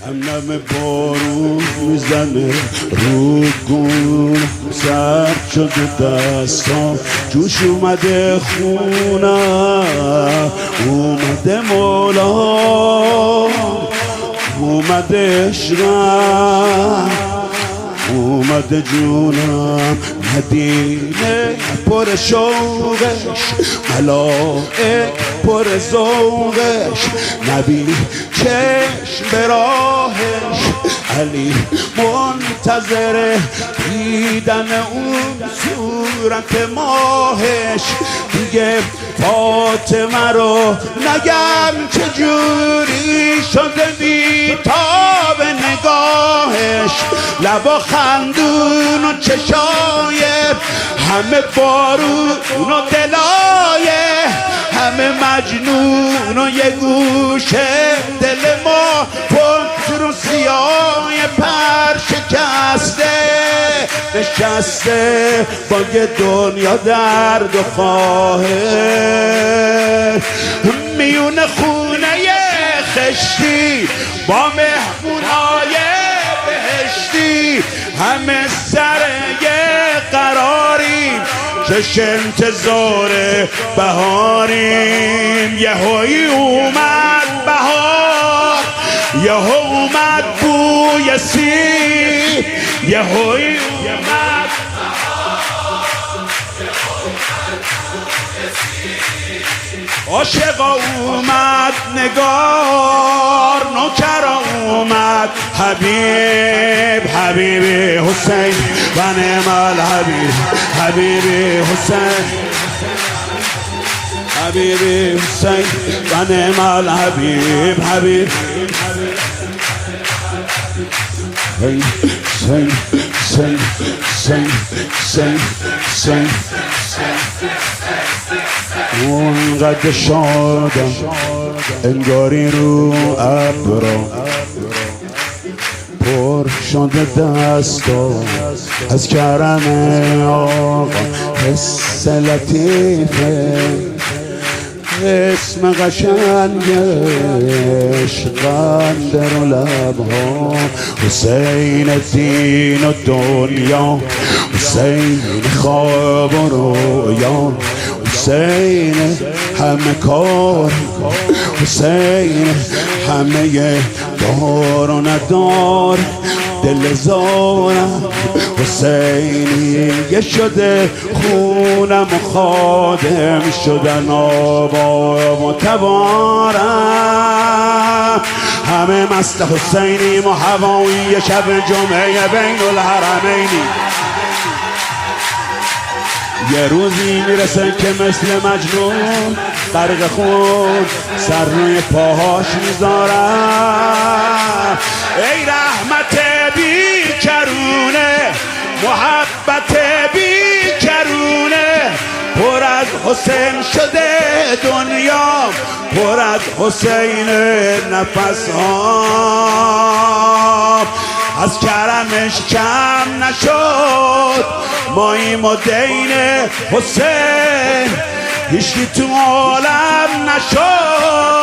همنم بارون میزنه رو گون، سرد شده دستام، جوش اومده خونم، اومده مولا، اومده عشقم، اومده جونم. مدینه پر شوقش، ملائک پر ذوقش، نبی چشم به راهش، علی منتظر دیدن اون صورت ماهش. دیگه فاطمه رو نگم چجوری شده بیتاب نگاهش، لبا خندون و چشای همه بارون و دلای همه مجنون و یه گوشه دل ما پشت رو سیاه پر شکسته نشسته با یه دنیا درد و خواهش، میون خونه خشتی با مهمونای بهشتی، همه سر یه قراریم چش انتظار بهاریم. یهویی اومد بهار، یهو اومد بوی سیب، یهویی اومد عاشقا اومد نگار، نوکرا اومد حبیب، حبیب حسین و نعم الحبیب، حبیب حسین، حبیب حسین و نعم الحبیب، حبیب سنگ سنگ سنگ سنگ سنگ اونقدر شادم انگاری رو ابرا پر شده دستا از کرم آقا، حس لطیفه اسم قشنگش قندر و لبها، حسین دین و دنیا، حسین خواب و رویا، حسین همه کار، حسین همه دار و ندار، دل زارم حسینی یه شده خونم و خادم شدن آبا و تبارم، همه مست حسینیم و هوایی شب جمعه بین الحرمینی. یه روزی میرسه که مثل مجنون غرق خون سر روی پاهاش میذارم، ای رحمت بی کرونه، محبت بی کرونه، پر از حسین شده دنیا، پر از حسین نفس ها، از کرمش کم نشد ماییم و دین حسین، هیچکی تو عالم نشد